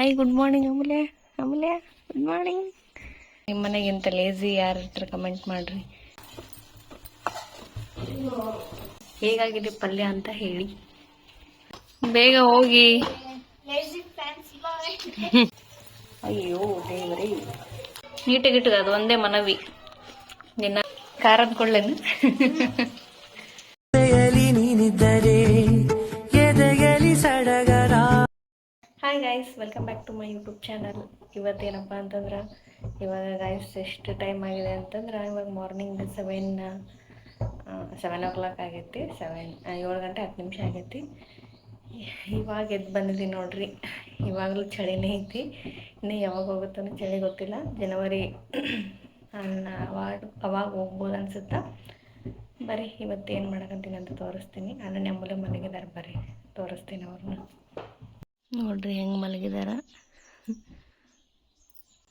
Hi, good morning Amulya. Amulya, good morning. ನಿಮ್ಮ ಮನೆಗಿಂತ lazy ಯಾರು ಇರ್ತಾರೆ ಕಮೆಂಟ್ ಮಾಡ್ರಿ. ಹೇಗಾಗಿದೆ ಪಲ್ಯ ಅಂತ ಹೇಳಿ. ಬೇಗ ಹೋಗಿ. ಅಯ್ಯೋ ದೇವರೇ, ನೀಟಾಗಿಟ್ಟದ ಅದು ಒಂದೇ ಮನವಿ. ನಿನ್ನ ಖಾರದ ಕೊಳ್ಳೇನು? Hi guys, welcome back to my YouTube channel. ಇವತ್ತೇನಪ್ಪ ಅಂತಂದ್ರೆ, ಇವಾಗ ಗೈಸ್ ಎಷ್ಟು ಟೈಮ್ ಆಗಿದೆ ಅಂತಂದ್ರೆ, ಇವಾಗ ಮಾರ್ನಿಂಗ್ 7 o'clock ಆಗೈತಿ. 7 ಗಂಟೆ 10 ನಿಮಿಷ ಆಗೈತಿ. ಇವಾಗ ಎದ್ದು ಬಂದಿದ್ದೀನಿ ನೋಡ್ರಿ. ಇವಾಗಲೂ ಚಳಿನೇ ಐತಿ. ಇನ್ನು ಯಾವಾಗ ಹೋಗುತ್ತೋ ಚಳಿ ಗೊತ್ತಿಲ್ಲ. ಜನವರಿ ಅವಾಗ ಹೋಗ್ಬೋದು ಅನ್ಸುತ್ತಾ. ಬರ್ರಿ ಇವತ್ತೇನು ಮಾಡಕಂತೀನಿ ಅಂತ ತೋರಿಸ್ತೀನಿ. ಅನನ್ಯ ಅಮೂಲ್ಯ ಮಲಗಿದಾರೆ, ಬರ್ರಿ ತೋರಿಸ್ತೀನಿ ಅವ್ರನ್ನ. ನೋಡ್ರಿ ಹೆಂಗೆ ಮಲಗಿದಾರ.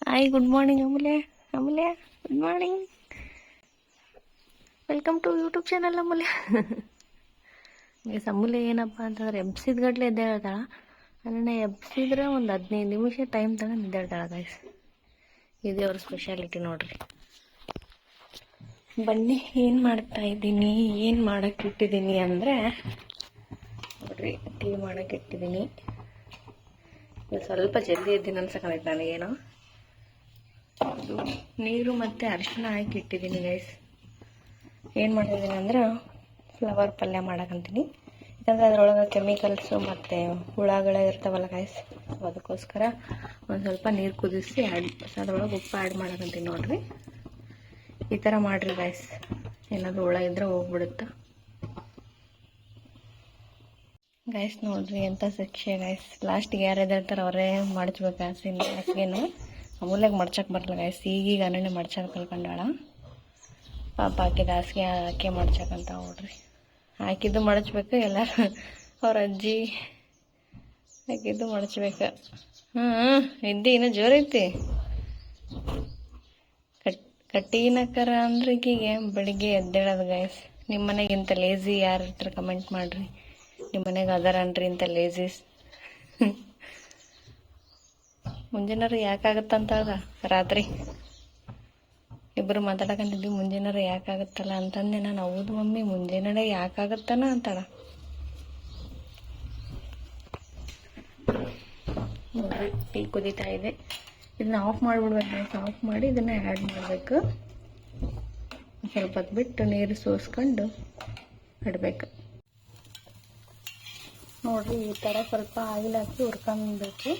Hi, good morning Amulya. Amulya, good morning. Welcome to YouTube channel Amulya. Amulya ಏನಪ್ಪ ಅಂತಂದ್ರೆ ಎಬ್ಸಿದ ಗಟ್ಲೆ ಎದ್ದೇಳ್ತಾಳ. ಅದನ್ನ ಎಬ್ಸಿದ್ರೆ ಒಂದು 15 ನಿಮಿಷ ಟೈಮ್ ತಗೊಂಡು ಎದ್ದೇಳ್ತಾಳ ಗೈಸ್. ಇದೇ ಅವ್ರ ಸ್ಪೆಷಾಲಿಟಿ ನೋಡ್ರಿ. ಬನ್ನಿ, ಏನು ಮಾಡ್ತಾ ಇದ್ದೀನಿ, ಏನು ಮಾಡಕ್ಕೆ ಇಟ್ಟಿದ್ದೀನಿ ಅಂದರೆ ನೋಡ್ರಿ, ಟೀ ಮಾಡಕ್ಕೆ ಇಟ್ಟಿದ್ದೀನಿ. ಸ್ವಲ್ಪ ಜಲ್ದಿ ಇದ್ದೀನಿ ಅನ್ಸಕತ್ತೈತೆ ನನಗೇನೋ. ಅದು ನೀರು ಮತ್ತು ಅರಿಶಿನ ಹಾಕಿ ಇಟ್ಟಿದ್ದೀನಿ ಗೈಸ್. ಏನು ಮಾಡಿದ್ದೀನಿ ಅಂದ್ರೆ ಫ್ಲವರ್ ಪಲ್ಯ ಮಾಡಕ್ಕಂತೀನಿ. ಯಾಕಂದರೆ ಅದರೊಳಗೆ ಕೆಮಿಕಲ್ಸು ಮತ್ತು ಹುಳಗಳೇ ಇರ್ತಾವಲ್ಲ ಗೈಸ್. ಅದಕ್ಕೋಸ್ಕರ ಒಂದು ಸ್ವಲ್ಪ ನೀರು ಕುದಿಸಿ ಅದರೊಳಗೆ ಉಪ್ಪು ಆ್ಯಡ್ ಮಾಡಕ್ಕಂತೀನಿ ನೋಡ್ರಿ. ಈ ಥರ ಮಾಡಿರಿ ಗೈಸ್, ಏನಾದರೂ ಹುಳ ಇದ್ರೆ ಹೋಗ್ಬಿಡುತ್ತೆ ಗೈಸ್. ನೋಡ್ರಿ ಎಂಥ ಶಿಕ್ಷೆ ಗೈಸ್. ಲಾಸ್ಟಿಗೆ ಯಾರು ಎದ್ದೇಳ್ತಾರೆ ಅವರೇ ಮಡ್ಚ್ಬೇಕು ಹಾಸಿಗೆನು. ಅಮೂಲ್ಯಾಗ ಮಡ್ಚಕ್ಕೆ ಬರಲ್ಲ ಗೈಸ್. ಈಗೀಗ ಅನನ್ಯ ಮಡ್ಚಕ್ಕೆ ಕಲ್ಕೊಂಡಾಳ. ಪಾಪ ಹಾಕಿದ ಹಾಸಿಗೆ ಹಾಕಿ ಮಡ್ಚಕ್ಕಂತ ನೋಡ್ರಿ. ಹಾಕಿದ್ದು ಮಡಚ್ಬೇಕು, ಎಲ್ಲರೂ ಅವ್ರ ಅಜ್ಜಿ ಹಾಕಿದ್ದು ಮಡಚ್ಬೇಕು. ಇದ್ದಿ ಇನ್ನೂ ಜೋರೈತಿ. ಕಟ್ಟಿನಕರ ಅಂದ್ರೆ ಈಗೀಗೆ ಬೆಳಿಗ್ಗೆ ಎದ್ದೇಳೋದು ಗೈಸ್. ನಿಮ್ಮ ಮನೆಗಿಂತ ಲೇಜಿ ಯಾರು ಇರ್ತಾರೆ ಕಮೆಂಟ್ ಮಾಡ್ರಿ. ನಿಮ್ಮ ಮನೆಗೆ ಅದಾರನ್ರಿ ಇಂಥ ಲೇಜೀಸ್. ಮುಂಜಾನೆ ಯಾಕಾಗತ್ತಂತ ರಾತ್ರಿ ಇಬ್ಬರು ಮಾತಾಡಕಂತಿದ್ವಿ. ಮುಂಜಾನೆ ಯಾಕಾಗತ್ತಲ್ಲ ಅಂತಂದೆ ನಾನು. ಹೌದು ಮಮ್ಮಿ, ಮುಂಜಾನೆ ಯಾಕಾಗತ್ತಾನ ಅಂತಾಳ. ನೋಡ್ರಿ, ಟೀ ಕುದೀತಾ ಇದೆ. ಇದನ್ನ ಆಫ್ ಮಾಡಿಬಿಡ್ಬೇಕು. ಆಫ್ ಮಾಡಿ ಇದನ್ನ ಆ್ಯಡ್ ಮಾಡಬೇಕು. ಸ್ವಲ್ಪ ಹೊತ್ತು ಬಿಟ್ಟು ನೀರು ಸೋಸ್ಕೊಂಡು ಇಡಬೇಕು. ನೋಡ್ರಿ, ಈ ಥರ ಸ್ವಲ್ಪ ಆಯಿಲ್ ಹಾಕಿ ಹುರ್ಕೊಂಡ್ಬೇಕು.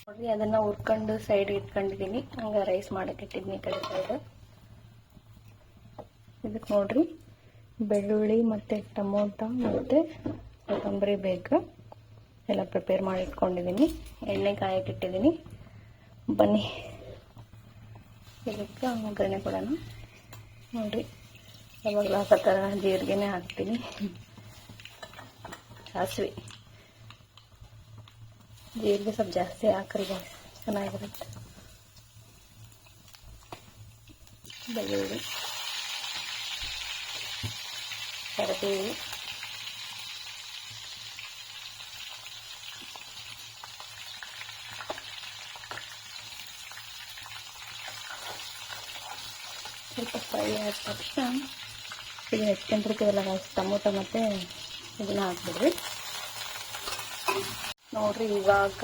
ನೋಡ್ರಿ, ಅದನ್ನು ಹುರ್ಕೊಂಡು ಸೈಡ್ ಇಟ್ಕೊಂಡಿದ್ದೀನಿ. ಹಂಗೆ ರೈಸ್ ಮಾಡಕ್ಕೆ ಇಟ್ಟಿದ್ದೀನಿ ಕಡೆ ಸೈಡ್. ಇದಕ್ಕೆ ನೋಡ್ರಿ, ಬೆಳ್ಳುಳ್ಳಿ ಮತ್ತು ಟೊಮೊಟೊ ಮತ್ತು ಕೊತ್ತಂಬರಿ ಬೇಕು. ಎಲ್ಲ ಪ್ರಿಪೇರ್ ಮಾಡಿ ಇಟ್ಕೊಂಡಿದ್ದೀನಿ. ಎಣ್ಣೆ ಕಾಯಕ್ಕೆ ಇಟ್ಟಿದ್ದೀನಿ. ಬನ್ನಿ ಇದಕ್ಕೆ ಒಗ್ಗರಣೆ ಕೊಡೋಣ. ನೋಡ್ರಿ, ಯಾವಾಗಲೂ ಹಾಕೋ ಥರ ಜೀರಿಗೆನೇ ಹಾಕ್ತೀನಿ. ಸಾಸಿವೆ, ಜೀರಿಗೆ ಸ್ವಲ್ಪ ಜಾಸ್ತಿ ಹಾಕ್ರಿ ಗೈಸ್, ಚೆನ್ನಾಗಿರುತ್ತೆ. ಬೆಳ್ಳುಳ್ಳಿ, ಕರಿಬೇವು, ಸ್ವಲ್ಪ ಫ್ರೈ ಆದ ತಕ್ಷಣ ಇದು ಹೆಚ್ಚಿಕೊಂಡಿರ್ತೀವಲ್ಲ ಗೈಸ್, ಟೊಮೊಟೊ ಮತ್ತು ಇದನ್ನ ಹಾಕ್ಬಿಡ್ರಿ. ನೋಡ್ರಿ, ಇವಾಗ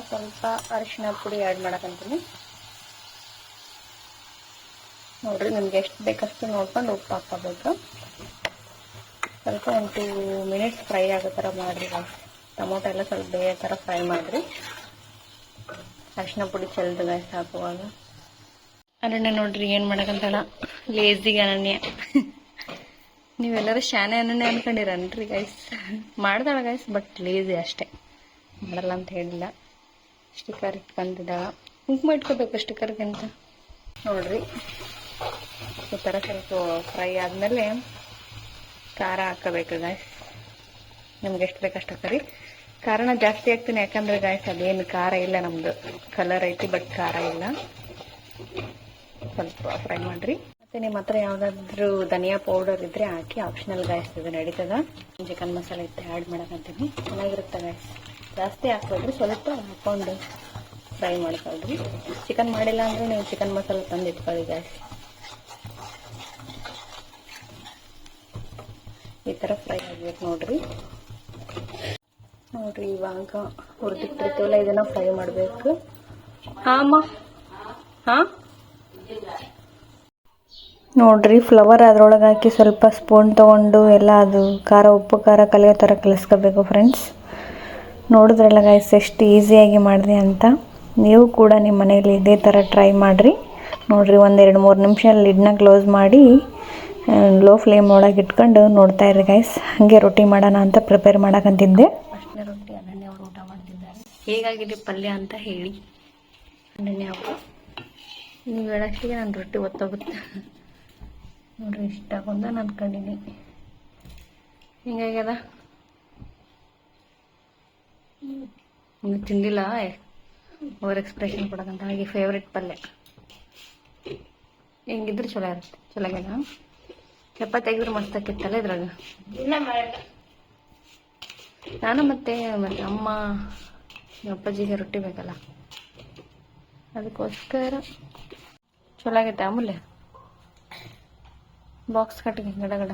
ಸ್ವಲ್ಪ ಅರಿಶಿನ ಪುಡಿ ಆ್ಯಡ್ ಮಾಡಕ್ಕಂತೀನಿ. ನೋಡ್ರಿ, ನಿಮ್ಗೆ ಎಷ್ಟು ಬೇಕಷ್ಟು ನೋಡ್ಕೊಂಡು ಉಪ್ಪು ಹಾಕೋಬೇಕು. ಸ್ವಲ್ಪ ಒಂದು 2 ಮಿನಿಟ್ಸ್ ಫ್ರೈ ಆಗೋ ಥರ ಮಾಡಿರಿ ಗೈಸ್. ಟೊಮೊಟೊ ಎಲ್ಲ ಸ್ವಲ್ಪ ಬೇರೆ ಥರ ಫ್ರೈ ಮಾಡಿರಿ. ಅರಿಶಿನ ಪುಡಿ ಚೆಲ್ದು ಗೈಸ್ ಹಾಕುವಾಗ. ಅನನ್ಯ ನೋಡ್ರಿ ಏನು ಮಾಡಕ್ಕಂತಾಳ, ಲೇಜಿಗೆ ಅನನ್ಯ. ನೀವೆಲ್ಲರೂ ಶಾನೆ ಅನನ್ಯ ಅನ್ಕೊಂಡಿರನ್ರಿ ಗೈಸ್. ಮಾಡ್ದಾಳ ಗೈಸ್, ಬಟ್ ಲೇಜಿ ಅಷ್ಟೇ, ಮಾಡಲ್ಲ ಅಂತ ಹೇಳಿಲ್ಲ. ಸ್ಟಿಕ್ಕರ್ ಇಟ್ಕೊಂಡಿದ್ದಾಳ. ಕುಂಕುಮ ಇಟ್ಕೋಬೇಕು ಸ್ಟಿಕ್ಕರ್ಗಿಂತ. ನೋಡ್ರಿ, ಈ ಥರ ಸ್ವಲ್ಪ ಫ್ರೈ ಆದಮೇಲೆ ಖಾರ ಹಾಕೋಬೇಕು ಗೈಸ್. ನಿಮ್ಗೆ ಎಷ್ಟು ಬೇಕಷ್ಟು ಹಾಕರಿ. ಖಾರನ ಜಾಸ್ತಿ ಹಾಕ್ತೀನಿ, ಯಾಕಂದ್ರೆ ಗೈಸ್ ಅದೇನು ಖಾರ ಇಲ್ಲ. ನಮ್ಮದು ಕಲರ್ ಐತಿ ಬಟ್ ಖಾರ ಇಲ್ಲ. ಸ್ವಲ್ಪ ಫ್ರೈ ಮಾಡಿರಿ. ನಿಮ್ಮ ಹತ್ರ ಯಾವುದಾದ್ರೂ ಧನಿಯಾ ಪೌಡರ್ ಇದ್ರೆ ಹಾಕಿ, ಆಪ್ಷನಲ್ ಗಾಯ್ಸ್ ಇದು ನಡೀತದ. ಚಿಕನ್ ಮಸಾಲೆ ಇತ್ತು ಆ್ಯಡ್ ಮಾಡಕಂತೀನಿ, ಚೆನ್ನಾಗಿರುತ್ತೆ ಗಾಯ್ಸ್. ಜಾಸ್ತಿ ಹಾಕ್ಬೇಡ್ರಿ, ಸ್ವಲ್ಪ ಹಾಕೊಂಡು ಫ್ರೈ ಮಾಡ್ಕೊಳ್ರಿ. ಚಿಕನ್ ಮಾಡಿಲ್ಲ ಅಂದ್ರೆ ನೀವು ಚಿಕನ್ ಮಸಾಲೆ ತಂದು ಇಟ್ಕೊಳ್ಳಿ ಗಾಯ್ಸ್. ಈ ಥರ ಫ್ರೈ ಆಗ್ಬೇಕು ನೋಡ್ರಿ. ಇವಾಗ ಹುರಿದಿಟ್ಟಿರ್ತೀವಲ್ಲ ಇದನ್ನ ಫ್ರೈ ಮಾಡಬೇಕು. ಹಾಂ ನೋಡ್ರಿ, ಫ್ಲವರ್ ಅದ್ರೊಳಗೆ ಹಾಕಿ ಸ್ವಲ್ಪ ಸ್ಪೂನ್ ತೊಗೊಂಡು ಎಲ್ಲ ಅದು ಖಾರ ಉಪ್ಪು ಖಾರ ಕಲಿಯೋ ಥರ ಕಲಿಸ್ಕೋಬೇಕು ಫ್ರೆಂಡ್ಸ್. ನೋಡಿದ್ರಲ್ಲ ಗೈಸ್ ಎಷ್ಟು ಈಸಿಯಾಗಿ ಮಾಡಿದೆ ಅಂತ. ನೀವು ಕೂಡ ನಿಮ್ಮ ಮನೇಲಿ ಇದೇ ಥರ ಟ್ರೈ ಮಾಡಿರಿ ನೋಡಿರಿ. 1-2-3 ನಿಮಿಷ ಲಿಡ್ನ ಕ್ಲೋಸ್ ಮಾಡಿ ಲೋ ಫ್ಲೇಮ್ ಒಳಗೆ ಇಟ್ಕೊಂಡು ನೋಡ್ತಾ ಇರಿ ಗೈಸ್. ಹಾಗೆ ರೊಟ್ಟಿ ಮಾಡೋಣ ಅಂತ ಪ್ರಿಪೇರ್ ಮಾಡಕ್ಕಂತಿದ್ದೆ. ಅಷ್ಟೇ ರೊಟ್ಟಿ ಅನನ್ಯ ಅವರು ಊಟ ಮಾಡ್ತಿದ್ದಾರೆ. ಹೇಗಾಗಿದೆ ಪಲ್ಯ ಅಂತ ಹೇಳಿ ಅನನ್ಯ ಅವರು. ನೀವು ಹೇಳೋಷ್ಟಿಗೆ ನಾನು ರೊಟ್ಟಿ ಒತ್ತೋಗುತ್ತೆ ನೋಡ್ರಿ. ಇಷ್ಟ ಆಗೊಂದ ನಾನು ಕಂಡಿನಿ. ಹಿಂಗಾಗ್ಯದ ಇನ್ನು ತಿಂದಿಲ್ಲ, ಓವರ್ ಎಕ್ಸ್ಪ್ರೆಷನ್ ಕೊಡೋದಂತ. ಹಾಗೆ ಫೇವ್ರೆಟ್ ಪಲ್ಯ ಹೆಂಗಿದ್ರೆ ಚಲೋ ಇರುತ್ತೆ. ಚಲೋ ಆಗ್ಯದ. ಚಪಾತಿ ಆಗಿದ್ರೆ ಮಸ್ತ್ ಆಕಿತ್ತಲ್ಲ ಇದ್ರಾಗ. ನಾನು ಮತ್ತೆ ಅಮ್ಮ ಅಪ್ಪಾಜಿಗೆ ರೊಟ್ಟಿ ಬೇಕಲ್ಲ, ಅದಕ್ಕೋಸ್ಕರ ಚಲೋ ಆಗೈತೆ. ಆಮೇಲೆ ಬಾಕ್ಸ್ ಕಟ್ಟಿಗೆ ಗಡ ಗಡ.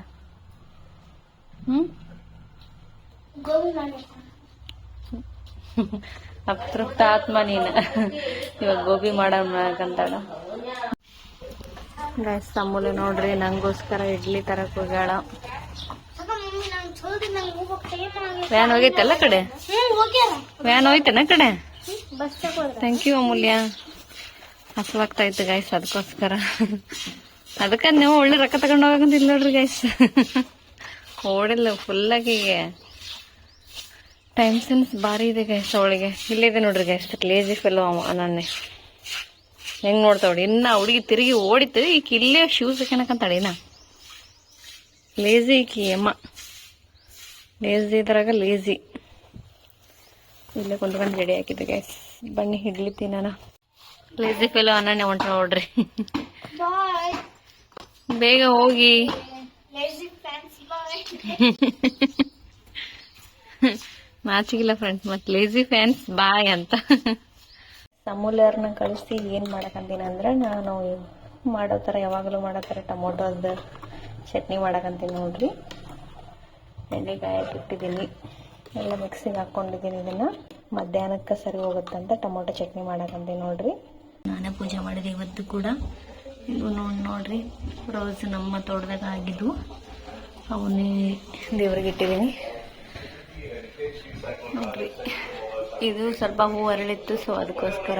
ಅತೃಪ್ತ ಆತ್ಮ ನೀನು. ಇವಾಗ ಗೋಬಿ ಮಾಡಂತಾಳ ಗೈಸ್. ಅಮ್ಮೂಲೆ ನೋಡ್ರಿ ನಂಗೋಸ್ಕರ ಇಡ್ಲಿ ತರಕ್ ಹೋಗ್ಯಾಳ. ವ್ಯಾನ್ ಹೋಗೈತಲ್ಲ ಕಡೆ, ವ್ಯಾನ್ ಹೋಯ್ತನ ಕಡೆ. ಥ್ಯಾಂಕ್ ಯು ಅಮೂಲ್ಯ. ಹಸುವಾಗ್ತಾ ಇತ್ತು ಗೈಸ್, ಅದಕ್ಕೋಸ್ಕರ. ಅದಕ್ಕೆ ನೀವು ಒಳ್ಳೆ ರೊಕ್ಕ ತಗೊಂಡು ಹೋಗಂತಿಲ್ಲ ನೋಡ್ರಿ ಗೈಸ್. ಓಡಿಲ್ಲ ಫುಲ್ಲಾಗಿ. ಟೈಮ್ ಸೆನ್ಸ್ ಭಾರಿ ಇದೆ ಗೈಸ್ ಅವಳಿಗೆ. ಇಲ್ಲಿದೆ ನೋಡ್ರಿ ಗೈಸ್, ಲೇಜಿ ಫೆಲೋ ಅನನ್ನೇ ಹೆಂಗ್ ನೋಡ್ತಾವಡಿ. ಇನ್ನ ಹುಡುಗಿ ತಿರುಗಿ ಓಡಿತು, ಈಕಿ ಇಲ್ಲೇ ಶೂಸ್ ಹಾಕಣಕಂತಾಳೆ. ಇನ್ನ ಲೇಜಿ ಈಕಿ ಅಮ್ಮ, ಲೇಜಿ ಇದ್ರಾಗ ಲೇಜಿ. ಇಲ್ಲೇ ಕುಂತ್ಕೊಂಡು ರೆಡಿ ಹಾಕಿದ್ದೆ ಗೈಸ್. ಬನ್ನಿ ಇಡ್ಲಿ ತಿನ್ನೋಣ. ಲೇಜಿ ಫೆಲೋ ಅನನ್ಯ ಹೊಂಟ ನೋಡ್ರಿ. ಬೇಗ ಹೋಗಿ. ನಾಚಿಗಿಲ್ಲ ಫ್ರೆಂಡ್ಸ್, ಮತ್ತೆ ಲೇಜಿ ಫ್ಯಾನ್ಸ್ ಬಾಯ್ ಅಂತ. ಅಮೂಲ್ಯರ್ನ ಕಳಿಸಿ ಏನ್ ಮಾಡಕಂತೀನಿ ಅಂದ್ರೆ, ನಾನು ಮಾಡೋ ಥರ ಯಾವಾಗಲೂ ಮಾಡೋ ಥರ ಟೊಮೊಟೊದ ಚಟ್ನಿ ಮಾಡಕಂತೀನಿ ನೋಡ್ರಿ. ಎಣ್ಣೆಕಾಯಿ ಇಟ್ಟಿದ್ದೀನಿ, ಎಲ್ಲ ಮಿಕ್ಸಿಗೆ ಹಾಕ್ಕೊಂಡಿದ್ದೀನಿ. ಇದನ್ನ ಮಧ್ಯಾಹ್ನಕ್ಕೆ ಸರಿ ಹೋಗುತ್ತಂತ ಟೊಮೊಟೊ ಚಟ್ನಿ ಮಾಡಕಂತೀನಿ ನೋಡ್ರಿ. ನಾನೇ ಪೂಜೆ ಮಾಡಿದೆ ಇವತ್ತು ಕೂಡ. ಇದು ನೋಡ್ರಿ, ರೋಸ್ ನಮ್ಮ ತೋಟದಾಗ ಆಗಿದ್ವು, ಅವನ್ನೇ ದೇವ್ರಿಗೆ ಇಟ್ಟಿದ್ದೀನಿ ನೋಡ್ರಿ. ಇದು ಸ್ವಲ್ಪ ಹೂ ಅರಳಿತ್ತು, ಸೊ ಅದಕ್ಕೋಸ್ಕರ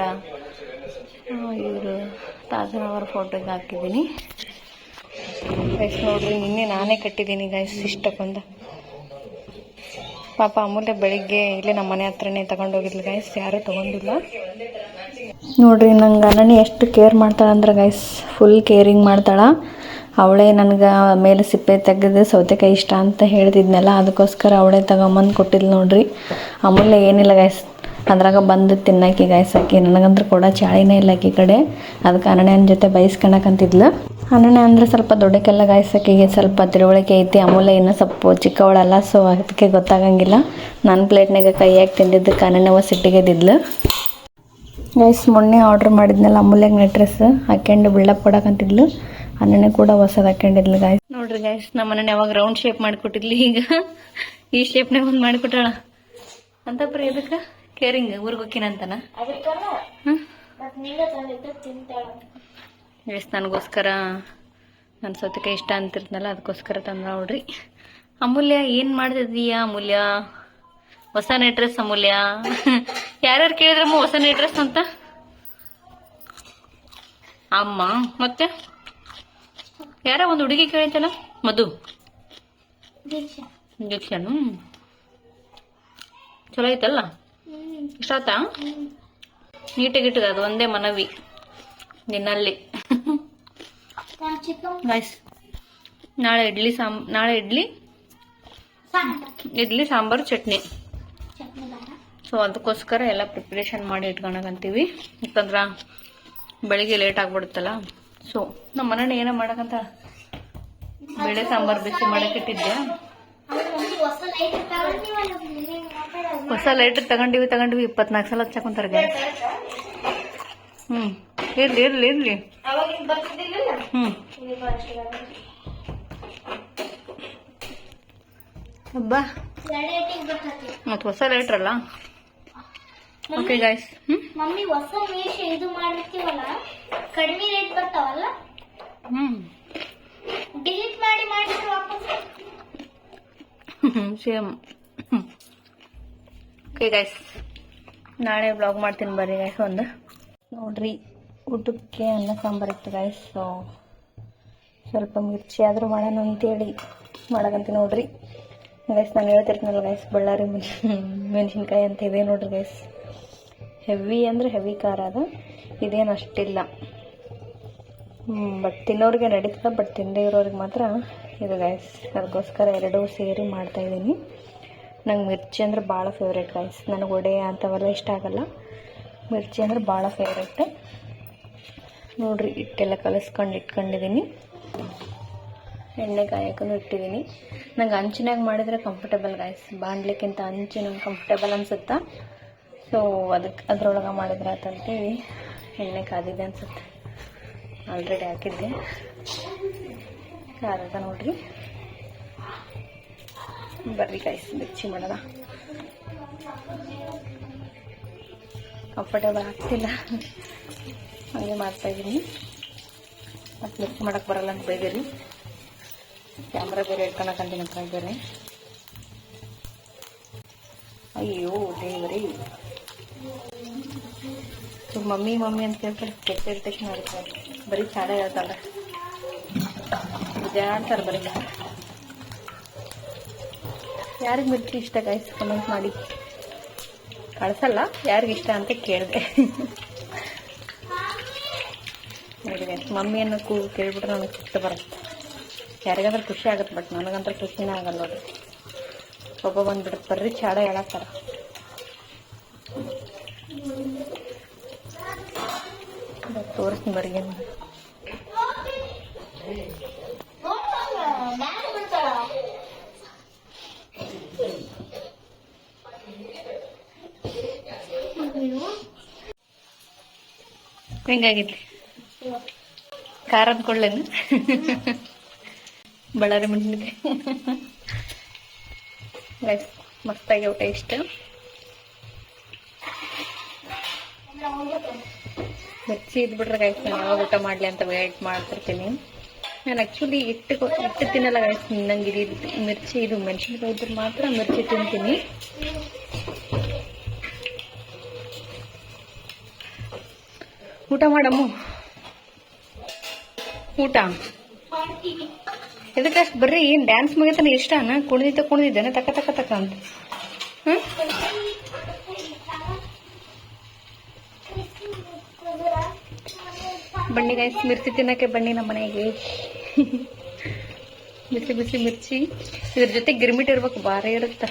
ಇವರು ತಾತನವರ ಫೋಟೋಗೆ ಹಾಕಿದ್ದೀನಿ ಗೈಸ್. ನೋಡ್ರಿ, ನಿನ್ನೆ ನಾನೇ ಕಟ್ಟಿದ್ದೀನಿ ಗೈಸ್ ಇಷ್ಟಕ್ಕೊಂದು. ಪಾಪ ಅಮೂಲ್ಯ ಬೆಳಿಗ್ಗೆ ಇಲ್ಲೇ ನಮ್ಮ ಮನೆ ಹತ್ರನೇ ತಗೊಂಡೋಗಿದ್ಲು ಗೈಸ್, ಯಾರೂ ತಗೊಂಡಿಲ್ಲ ನೋಡ್ರಿ. ನಂಗೆ ಅನನ್ಯ ಎಷ್ಟು ಕೇರ್ ಮಾಡ್ತಾಳೆ ಅಂದ್ರೆ ಗೈಸ್, ಫುಲ್ ಕೇರಿಂಗ್ ಮಾಡ್ತಾಳ. ಅವಳೇ ನನಗೆ ಮೇಲೆ ಸಿಪ್ಪೆ ತೆಗೆದು ಸೌತೆಕಾಯಿ ಇಷ್ಟ ಅಂತ ಹೇಳ್ತಿದ್ನಲ್ಲ, ಅದಕ್ಕೋಸ್ಕರ ಅವಳೇ ತಗೊಂಬಂದು ಕೊಟ್ಟಿದ್ಲು ನೋಡ್ರಿ. ಅಮೂಲ್ಯ ಏನಿಲ್ಲ ಗೈಸ್, ಅದ್ರಾಗ ಬಂದು ತಿನ್ನಕ್ಕೆ ಗೈಸ್. ಆಕಿ ನನಗಂದ್ರೆ ಕೂಡ ಚಾಳಿನೇ ಇಲ್ಲ ಆಕಿ ಕಡೆ. ಅದಕ್ಕೆ ಅನನ್ಯನ ಜೊತೆ ಬೈಸ್ಕೊಳಕಂತಿದ್ಲು. ಅನನ್ಯ ಅಂದರೆ ಸ್ವಲ್ಪ ದೊಡ್ಡಕ್ಕೆಲ್ಲ ಗೈಸ್, ಆಕಿಗೆ ಸ್ವಲ್ಪ ತಿಳುವಳಿಕೆ ಐತಿ. ಅಮೂಲ್ಯ ಇನ್ನೂ ಸ್ವಲ್ಪ ಚಿಕ್ಕವಳಲ್ಲ, ಸೊ ಅದಕ್ಕೆ ಗೊತ್ತಾಗಂಗಿಲ್ಲ. ನನ್ನ ಪ್ಲೇಟ್ನಾಗ ಕೈ ಹಾಕಿ ತಿಂದಿದ್ದಕ್ಕೆ ಅನನ್ಯವ ಸಿಟ್ಟಿಗೆದಿದ್ಲು ಗೈಸ್. ಮೊನ್ನೆ ಆರ್ಡ್ರ್ ಮಾಡಿದ್ನಲ್ಲ ಅಮೂಲ್ಯಗೆ ನೆಟ್ ಡ್ರೆಸ್ ಹಾಕ್ಯಂಡು ಬಿಲ್ಡಪ್ ಕೊಡಕಂತಿದ್ಲು. ಅನನ್ಯ ಕೂಡ ಹೊಸದು ಹಾಕ್ಯಂಡಿದ್ಲು ಗೈಸ್. ನೋಡ್ರಿ ಗೈಸ್, ನಮ್ಮ ಅನನ್ಯ ಯಾವಾಗ ರೌಂಡ್ ಶೇಪ್ ಮಾಡಿಕೊಟ್ಟಿದ್ಲಿ, ಈಗ ಈ ಶೇಪ್ನಾಗ ಒಂದು ಮಾಡಿಕೊಟ್ಟಾಳ ಅಂತ. ಬರೀ ಇದಕ್ಕೆ ಕೇರಿಂಗ್ ಊರಿಗೆ ಹೋಗ್ತೀನಂತನ ಗೈಸ್. ನನಗೋಸ್ಕರ ನನ್ನ ಸೌತೆಕಾಯಿ ಇಷ್ಟ ಅಂತಿರ್ತನಲ್ಲ, ಅದಕ್ಕೋಸ್ಕರ ತಂದ ನೋಡ್ರಿ. ಅಮೂಲ್ಯ ಏನು ಮಾಡ್ತಿದ್ದೀಯಾ ಅಮೂಲ್ಯ? ಹೊಸ ನೆಟ್ ಡ್ರೆಸ್ ಅಮೂಲ್ಯ. ಯಾರ್ಯಾರು ಕೇಳಿದ್ರಮ್ಮ ಹೊಸ ನೆಟ್ ಡ್ರೆಸ್ ಅಂತ? ಅಮ್ಮ ಮತ್ತೆ ಯಾರ ಒಂದು ಹುಡುಗಿ ಕೇಳಿತಲ್ಲ, ಮಧು ಇಂಜೆಕ್ಷನ್ ಚಲೋ ಐತಲ್ಲ, ಇಷ್ಟ ಆತಾ? ನೀಟಾಗಿಟ್ಟದ, ಅದು ಒಂದೇ ಮನವಿ ನಿನ್ನಲ್ಲಿ. ನಾಳೆ ಇಡ್ಲಿ ಸಾಂಬಾರು ಚಟ್ನಿ. ಸೊ ಅದಕ್ಕೋಸ್ಕರ ಎಲ್ಲ ಪ್ರಿಪ್ರೇಷನ್ ಮಾಡಿ ಇಟ್ಕೊಳಕಂತೀವಿ. ಯಾಕಂದ್ರೆ ಬೆಳಿಗ್ಗೆ ಲೇಟ್ ಆಗ್ಬಿಡುತ್ತಲ್ಲ, ಸೊ ನಮ್ಮ ಮನೇಲಿ ಏನೋ ಮಾಡಕಂತ ಬೇಳೆ ಸಾಂಬಾರು ಬಿಸಿ ಮಾಡಕ್ಕಿಟ್ಟಿದ್ದೆ. ಹೊಸ ಲೈಟರ್ ತಗೊಂಡಿವಿ 24 ಸಲ ಹಚ್ಚಾಕೊಂತಾರೆ ಗ್ಯಾಸ್. ಇರ್ಲಿ ಇರ್ಲಿ ಇರ್ಲಿ. ಹಬ್ಬಾ ಮತ್ ಹೊಸ ಲೈಟರ್ ಅಲ್ಲ. ಓಕೆ ಗಾಯ್ಸ್, ಮಮ್ಮಿ ಹೊಸ ಮೇಷ ಇದು ಮಾಡಿರ್ತೀವಲ್ಲ, ಕಡಿಮೆ ರೇಟ್ ಬರ್ತಾವಲ್ಲ, ಡಿಲೀಟ್ ಮಾಡಿ ಮಾಡಿದ್ರೆ ವಾಪಸ್ ಸೇಮ್. ಓಕೆ ಗೈಸ್, ನಾಳೆ ಬ್ಲಾಗ್ ಮಾಡ್ತೀನಿ ಬರ್ರಿ ಗೈಸ್. ಒಂದು ನೋಡ್ರಿ, ಊಟಕ್ಕೆ ಅನ್ನ ಸಾಂಬಾರು ಇತ್ತು ಗೈಸ್. ಸೊ ಸ್ವಲ್ಪ ಮಿರ್ಚಿ ಆದರೂ ಮಾಡೋಣ ಅಂತೇಳಿ ಮಾಡಕಂತೀನಿ ನೋಡ್ರಿ ಗೈಸ್. ನಾನು ಹೇಳ್ತಿರ್ತೀನಲ್ಲ ಗೈಸ್, ಬಳ್ಳಾರಿ ಮೆಣಸಿನ್ಕಾಯಿ ಅಂತ ಇದೆ ನೋಡ್ರಿ ಗೈಸ್. ಹೆವಿ ಅಂದರೆ ಹೆವಿ ಖಾರ ಅದು, ಇದೇನು ಅಷ್ಟಿಲ್ಲ. ಬಟ್ ತಿನ್ನೋರಿಗೆ ನಡೀತದೆ, ಬಟ್ ತಿಂದೇ ಇರೋರಿಗೆ ಮಾತ್ರ ಇದು ಗೈಸ್. ಅದಕ್ಕೋಸ್ಕರ ಎರಡೂ ಸೇರಿ ಮಾಡ್ತಾಯಿದ್ದೀನಿ. ನಂಗೆ ಮಿರ್ಚಿ ಅಂದರೆ ಭಾಳ ಫೇವ್ರೇಟ್ ಗೈಸ್. ನನಗೆ ವಡೆ ಅಂಥವೆಲ್ಲ ಇಷ್ಟ ಆಗಲ್ಲ, ಮಿರ್ಚಿ ಅಂದರೆ ಭಾಳ ಫೇವ್ರೇಟ್. ನೋಡಿರಿ, ಹಿಟ್ಟೆಲ್ಲ ಕಲಿಸ್ಕೊಂಡು ಇಟ್ಕೊಂಡಿದ್ದೀನಿ, ಎಣ್ಣೆ ಕಾಯಕ್ಕೂ ಇಟ್ಟಿದ್ದೀನಿ. ನಂಗೆ ಹಂಚಿನಾಗ ಮಾಡಿದರೆ ಕಂಫರ್ಟೇಬಲ್ ಗೈಸ್, ಬಾಣಲಿಕ್ಕಿಂತ ಹಂಚು ನಂಗೆ ಕಂಫರ್ಟೇಬಲ್ ಅನಿಸುತ್ತಾ. ಸೊ ಅದ್ರೊಳಗೆ ಮಾಡಿದ್ರೆ ಅಂತಂತೇಳಿ ಎಣ್ಣೆ ಕಾದಿದೆ ಅನಿಸುತ್ತೆ. ಆಲ್ರೆಡಿ ಹಾಕಿದ್ದೆ, ಕಾರದ ನೋಡ್ರಿ. ಬರ್ರಿ ಗೈಸ್, ಮಿರ್ಚಿ ಮಾಡೋಣ. ಕಂಫರ್ಟೇಬಲ್ ಆಗ್ತಿಲ್ಲ, ಹಾಗೆ ಮಾಡ್ತಾಯಿದ್ದೀನಿ. ಮತ್ತು ಮಿರ್ಚಿ ಮಾಡೋಕ್ಕೆ ಬರಲ್ಲ ಅಂತ ಬೈದಿರಿ. ಕ್ಯಾಮ್ರಾ ಬೇರೆ ಇಟ್ಕೊಳಕಂತೀನಿ ಅಂತ ಬೇರೆ. ಅಯ್ಯೋ ದೇವರೇ, ಮಮ್ಮಿ ಮಮ್ಮಿ ಅಂತ ಕೇಳ್ತಾರೆ, ಕೆಟ್ಟ ಇರಿಟೇಷನ್ ಆಗುತ್ತೆ. ಬರೀ ಚಾಡ ಹೇಳ್ತಾರ, ಜಾಡ್ತಾರೆ ಬರೀ. ಯಾರಿಗೆ ಮಿರ್ಚಿ ಇಷ್ಟ ಗೈಸ್ ಕಮೆಂಟ್ ಮಾಡಿ. ಕಳ್ಸಲ್ಲ, ಯಾರಿಗಿಷ್ಟ ಅಂತ ಕೇಳಿದೆ. ನೋಡಿ ಗೈಸ್, ಮಮ್ಮಿ ಅನ್ನೋ ಕೇಳ್ಬಿಟ್ರೆ ನನಗೆ ಸಿಟ್ಟು ಬರುತ್ತೆ. ಯಾರಿಗಾದ್ರೂ ಖುಷಿ ಆಗುತ್ತೆ, ಬಟ್ ನನಗಂತ ಖುಷಿನೇ ಆಗಲ್ಲ ನೋಡ್ರಿ. ಒಬ್ಬ ಬಂದ್ಬಿಡುತ್ತೆ, ಬರ್ರಿ ಚಾಡ ಹೇಳಕ್ತಾರ. ತೋರಿಸ್ತೀನಿ ಬರ್ರಿ. ಏನು ಹೆಂಗಾಗಿದ್ರಿ? ಖಾರ ಅಂದ್ಕೊಳ್ಳೇನು? ಬಳ್ಳಾರಿ ಮೆಣಸಿನ್ಕಾಯಿ ಗೈಸ್, ಮಸ್ತಾಗಿ ಊಟ ಇಷ್ಟ. ಮಿರ್ಚಿ ಇದ್ಬಿಟ್ರೆ ಗೈಸ್, ನಾನು ಯಾವಾಗ ಊಟ ಮಾಡಲಿ ಅಂತ ವೇಟ್ ಮಾಡ್ತಿರ್ತೀನಿ. ನಾನು ಆ್ಯಕ್ಚುಲಿ ಇಟ್ಟು ತಿನ್ನಲ್ಲ ಗೈಸ್. ನಂಗೆ ಇದು ಮಿರ್ಚಿ, ಇದು ಮೆಣಸಿನ್ಕಾಯಿ ಇದ್ರೆ ಮಾತ್ರ ಮಿರ್ಚಿ ತಿಂತೀನಿ. ಊಟ ಮಾಡಮ್ಮ, ಊಟ ಇದಕ್ಕೆ ಅಷ್ಟು ಬರ್ರಿ. ಏನು ಡ್ಯಾನ್ಸ್ ಮುಗಿತಾನೆ ಇಷ್ಟನ? ಕುಣಿದಿದ್ದೇನೆ ತಕ್ಕ ತಕ್ಕ ತಕ್ಕ ಅಂತ. ಬನ್ನಿ ಗೈಸ್, ಮಿರ್ಚಿ ತಿನ್ನಕ್ಕೆ ಬನ್ನಿ ನಮ್ಮ ಮನೆಗೆ. ಬಿಸಿ ಬಿಸಿ ಮಿರ್ಚಿ, ಇದ್ರ ಜೊತೆ ಗಿರ್ಮಿಟ್ ಇರ್ಬೇಕು, ಭಾರಿ ಇರುತ್ತೆ.